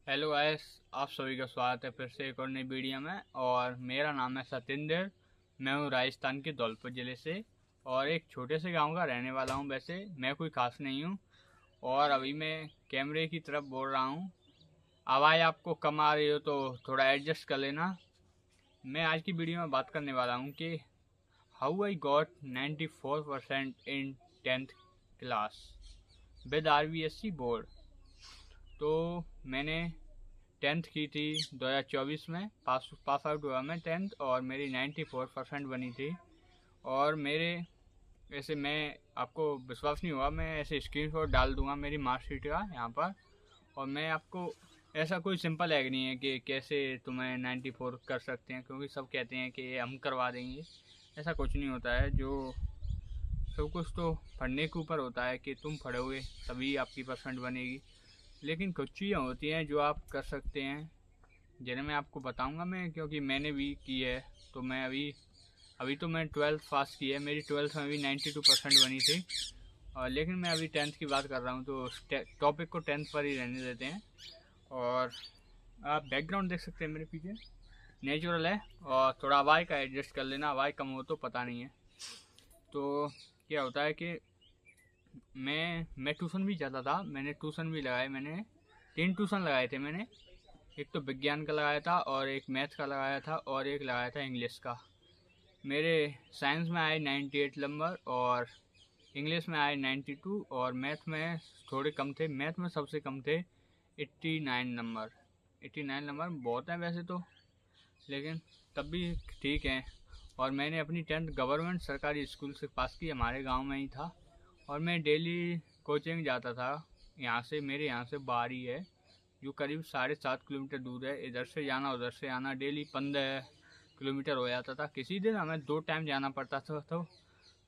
Hello guys, आप सभी का स्वागत है फिर से एक और नई वीडियो में। और मेरा नाम है सतिंदर। मैं हूँ राजस्थान के धौलपुर ज़िले से और एक छोटे से गांव का रहने वाला हूँ। वैसे मैं कोई खास नहीं हूँ। और अभी मैं कैमरे की तरफ बोल रहा हूँ। आवाज़ आपको कम आ रही हो तो थोड़ा एडजस्ट कर लेना। मैं आज की वीडियो में बात करने वाला हूँ कि how I got 94% in 10th class with RVSC board. तो मैंने 10th की थी 2024 में। पास आउट हुआ मैं 10th और मेरी 94% बनी थी। और मेरे ऐसे मैं आपको विश्वास नहीं हुआ, मैं ऐसे स्क्रीनशॉट डाल दूंगा मेरी मार्कशीट का यहाँ पर। और मैं आपको ऐसा कोई सिंपल हैक नहीं है कि कैसे तुम्हें 94 कर सकते हैं, क्योंकि सब कहते हैं कि हम करवा देंगे। ऐसा कुछ नहीं होता है। जो सब कुछ तो पढ़ने के ऊपर होता है कि तुम पढ़ोगे तभी आपकी परसेंट बनेगी। लेकिन कुछ चीज़ें होती हैं जो आप कर सकते हैं, जिन्हें मैं आपको बताऊंगा मैं, क्योंकि मैंने भी की है। तो मैं अभी तो मैं 12th पास की है। मेरी 12th में भी 92% बनी थी। और लेकिन मैं अभी 10th की बात कर रहा हूँ, तो टॉपिक को 10th पर ही रहने देते हैं। और आप बैकग्राउंड देख सकते हैं मेरे पीछे, नेचुरल है। और थोड़ा आवाज़ का एडजस्ट कर लेना, आवाज़ कम हो तो पता नहीं है। तो क्या होता है कि मैं ट्यूशन भी जाता था। मैंने ट्यूशन भी लगाए, मैंने 3 ट्यूशन लगाए थे मैंने। एक तो विज्ञान का लगाया था और एक मैथ का लगाया था और एक लगाया था इंग्लिश का। मेरे साइंस में आए 98 नंबर और इंग्लिश में आए 92 और मैथ में थोड़े कम थे। मैथ में सबसे कम थे 89 नंबर। 89 नंबर बहुत हैं वैसे तो, लेकिन तब भी ठीक है। और मैंने अपनी 10th गवर्नमेंट सरकारी स्कूल से पास की, हमारे गांव में ही था। और मैं डेली कोचिंग जाता था। मेरे यहाँ से बारी है जो करीब 7.5 किलोमीटर दूर है। इधर से जाना उधर से आना डेली 15 किलोमीटर हो जाता था। किसी दिन हमें 2 टाइम जाना पड़ता था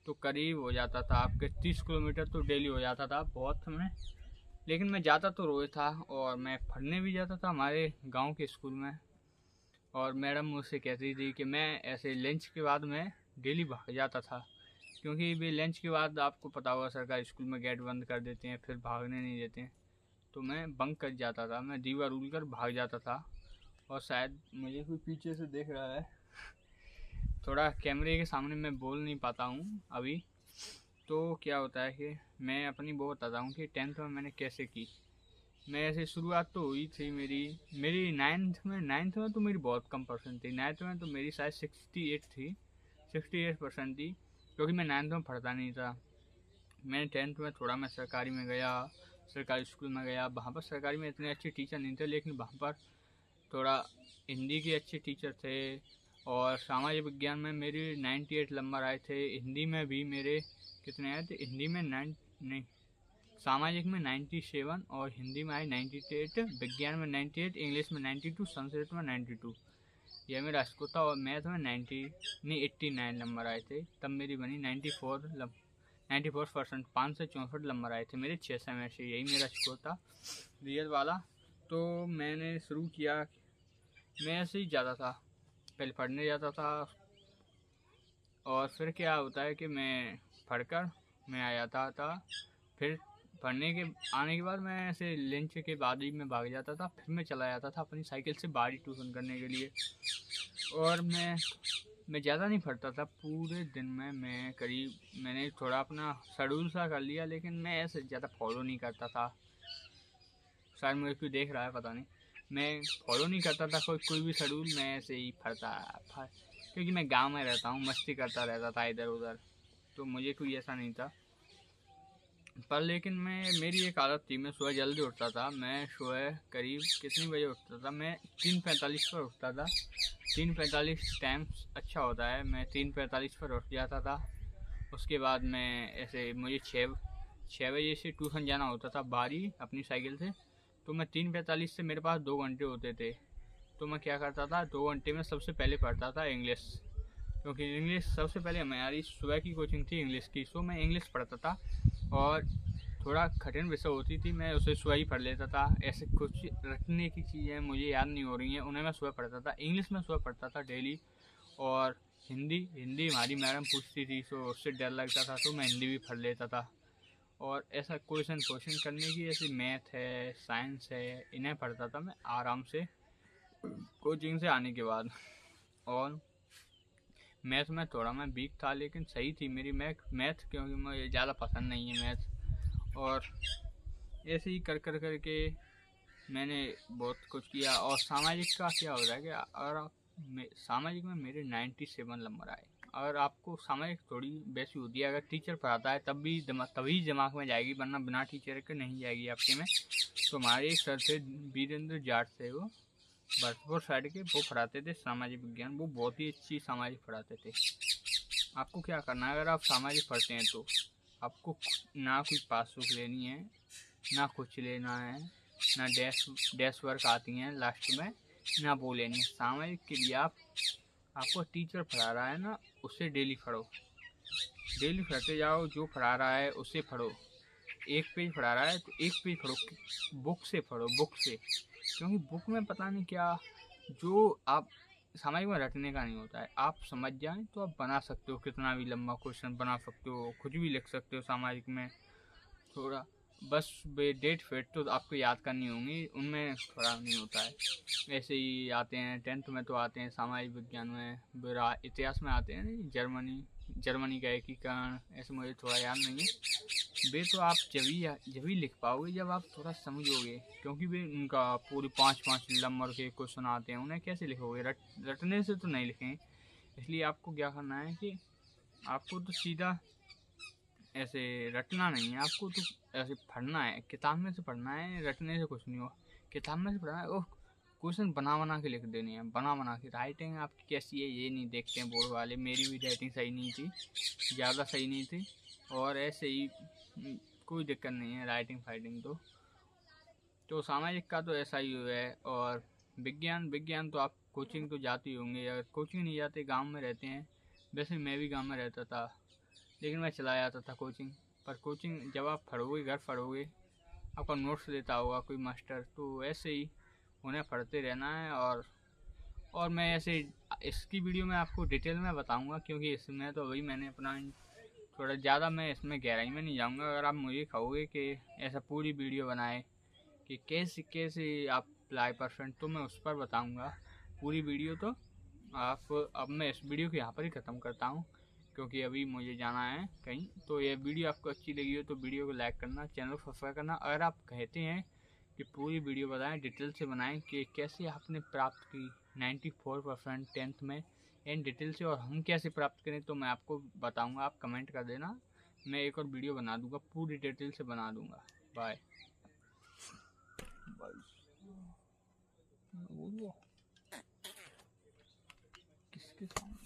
तो करीब हो जाता था आपके 30 किलोमीटर तो डेली हो जाता था बहुत समय। लेकिन मैं जाता तो रोज था और मैं पढ़ने भी जाता था हमारे गांव के स्कूल में। और मैडम मुझसे कहती थी कि मैं ऐसे लंच के बाद मैं डेली भाग जाता था, क्योंकि भी लंच के बाद आपको पता होगा सरकारी स्कूल में गेट बंद कर देते हैं, फिर भागने नहीं देते हैं। तो मैं बंक कर जाता था, मैं दीवार उल कर भाग जाता था। और शायद मुझे कोई पीछे से देख रहा है। थोड़ा कैमरे के सामने मैं बोल नहीं पाता हूँ अभी। तो क्या होता है कि मैं अपनी वो बताता हूँ कि 10th में मैंने कैसे की। मैं ऐसे शुरुआत तो हुई थी मेरी मेरी नाइन्थ में तो मेरी बहुत कम परसेंट थी। 9th में तो मेरी शायद 68 थी, 68% थी। क्योंकि मैं 9th में पढ़ता नहीं था। मैंने 10th में थोड़ा मैं सरकारी में गया, सरकारी स्कूल में गया। वहाँ पर सरकारी में इतने अच्छे टीचर नहीं थे, लेकिन वहाँ पर थोड़ा हिंदी के अच्छे टीचर थे। और सामाजिक विज्ञान में मेरे 98 नंबर आए थे। हिंदी में भी मेरे कितने आए थे, हिंदी में 9 नहीं, सामाजिक में 97 और हिंदी में आए 98, विज्ञान में 98, इंग्लिश में 92, संस्कृत में 92। यह मेरा स्कोर था। और मैथ में 90 नहीं 89 नंबर आए थे। तब मेरी बनी 94%। 564 नंबर आए थे मेरे 6 समय से। यही मेरा स्कोर था रियल वाला। तो मैंने शुरू किया, मैं ऐसे ही जाता था, पहले पढ़ने जाता था। और फिर क्या होता है कि मैं पढ़कर मैं आ जाता था। फिर पढ़ने के आने के बाद मैं ऐसे लंच के बाद ही मैं भाग जाता था। फिर मैं चला जाता था अपनी साइकिल से बाहरी ट्यूशन करने के लिए। और मैं ज़्यादा नहीं पढ़ता था पूरे दिन में। मैंने थोड़ा अपना शेड्यूल सा कर लिया, लेकिन मैं ऐसे ज़्यादा फॉलो नहीं करता था। शायद मुझे कोई देख रहा है पता नहीं। मैं फॉलो नहीं करता था कोई भी शेड्यूल। मैं ऐसे ही क्योंकि मैं गांव में रहता हूँ, मस्ती करता रहता था इधर उधर। तो मुझे कोई ऐसा नहीं था। पर लेकिन मेरी एक आदत थी, मैं सुबह जल्दी उठता था। मैं सुबह करीब कितनी बजे उठता था, मैं 3:45 पर उठता था। 3:45 टाइम अच्छा होता है। मैं 3:45 पर उठ जाता था। उसके बाद मैं ऐसे मुझे 6 बजे से ट्यूशन जाना होता था बारी अपनी साइकिल से। तो मैं 3:45 से मेरे पास 2 घंटे होते थे। तो मैं क्या करता था, 2 घंटे में सबसे पहले पढ़ता था इंग्लिश, क्योंकि इंग्लिश सबसे पहले हमारी सुबह की कोचिंग थी इंग्लिश की। सो मैं इंग्लिश पढ़ता था। और थोड़ा कठिन विषय होती थी, मैं उसे सुबह ही पढ़ लेता था। ऐसे कुछ रखने की चीज़ें मुझे याद नहीं हो रही हैं, उन्हें मैं सुबह पढ़ता था। इंग्लिश में सुबह पढ़ता था डेली। और हिंदी हिंदी हमारी मैडम पूछती थी, तो उससे डर लगता था, तो मैं हिंदी भी पढ़ लेता था। और ऐसा क्वेश्चन करने की, जैसे मैथ है, साइंस है, इन्हें पढ़ता था मैं आराम से कोचिंग से आने के बाद। और मैथ में थोड़ा मैं वीक था, लेकिन सही थी मेरी मैथ, क्योंकि मुझे ज़्यादा पसंद नहीं है मैथ। और ऐसे ही कर करके मैंने बहुत कुछ किया। और सामाजिक का क्या हो रहा है कि अगर आप सामाजिक में मेरे 97 नंबर आए। अगर आपको सामाजिक थोड़ी वैसी होती है, अगर टीचर पढ़ाता है तभी दिमाग में जाएगी, वरना बिना टीचर के नहीं जाएगी आपके में। तो हमारे एक सर थे, वीरेंद्र जाट से, वो भरतपुर साइड के, वो पढ़ाते थे सामाजिक विज्ञान। वो बहुत ही अच्छी सामाजिक पढ़ाते थे। आपको क्या करना है, अगर आप सामाजिक पढ़ते हैं तो आपको ना कोई पासबुक लेनी है, ना कुछ लेना है, ना डैश वर्क आती हैं लास्ट में, ना वो लेनी है। सामाजिक के लिए आपको टीचर पढ़ा रहा है ना, उससे डेली पढ़ो, डेली पढ़ते जाओ। जो पढ़ा रहा है उससे पढ़ो। एक पेज पढ़ा रहा है तो एक पेज पढ़ो, बुक से पढ़ो, बुक से। क्योंकि बुक में पता नहीं क्या, जो आप सामाजिक में रटने का नहीं होता है। आप समझ जाएं तो आप बना सकते हो, कितना भी लंबा क्वेश्चन बना सकते हो, कुछ भी लिख सकते हो सामाजिक में। थोड़ा बस डेट फेट तो आपको याद करनी होंगी, उनमें थोड़ा नहीं होता है। ऐसे ही आते हैं 10th में, तो आते हैं सामाजिक विज्ञान में, इतिहास में आते हैं जर्मनी का एकीकरण, ऐसे मुझे थोड़ा याद नहीं है। वे तो आप जब ही लिख पाओगे जब आप थोड़ा समझोगे, क्योंकि वे उनका पूरे 5-5 नंबर के क्वेश्चन आते हैं, उन्हें कैसे लिखोगे, रटने से तो नहीं लिखें। इसलिए आपको क्या करना है कि आपको तो सीधा ऐसे रटना नहीं है, आपको तो ऐसे पढ़ना है, किताब में से पढ़ना है, रटने से कुछ नहीं हो। किताब में से पढ़ना है, ओह क्वेश्चन बना के लिख देने हैं, बना के। राइटिंग आपकी कैसी है ये नहीं देखते हैं बोर्ड वाले। मेरी भी राइटिंग सही नहीं थी, ज़्यादा सही नहीं थी। और ऐसे ही कोई दिक्कत नहीं है राइटिंग फाइटिंग तो सामाजिक का तो ऐसा ही है। और विज्ञान तो आप कोचिंग तो जाते ही होंगे, अगर कोचिंग नहीं जाते, गाँव में रहते हैं। वैसे मैं भी गाँव में रहता था, लेकिन मैं चला जाता था कोचिंग। पर कोचिंग जब आप पढ़ोगे, घर पढ़ोगे, आपका नोट्स देता होगा कोई मास्टर, तो ऐसे ही उन्हें पढ़ते रहना है। और मैं ऐसे इसकी वीडियो में आपको डिटेल में बताऊंगा, क्योंकि इसमें तो अभी मैंने अपना थोड़ा ज़्यादा, मैं इसमें गहराई में नहीं जाऊंगा। अगर आप मुझे कहोगे कि ऐसा पूरी वीडियो बनाए कि कैसे कैसे आप लाई परसेंट, तो मैं उस पर बताऊंगा पूरी वीडियो। तो अब मैं इस वीडियो को यहाँ पर ही ख़त्म करता हूँ, क्योंकि अभी मुझे जाना है कहीं। तो ये वीडियो आपको अच्छी लगी हो तो वीडियो को लाइक करना, चैनल को सब्सक्राइब करना। अगर आप कहते हैं कि पूरी वीडियो बताएं, डिटेल से बनाएं कि कैसे आपने प्राप्त की 94% 10th में इन डिटेल से, और हम कैसे प्राप्त करें, तो मैं आपको बताऊंगा। आप कमेंट कर देना, मैं एक और वीडियो बना दूंगा, पूरी डिटेल से बना दूंगा। बाय। किसके सामने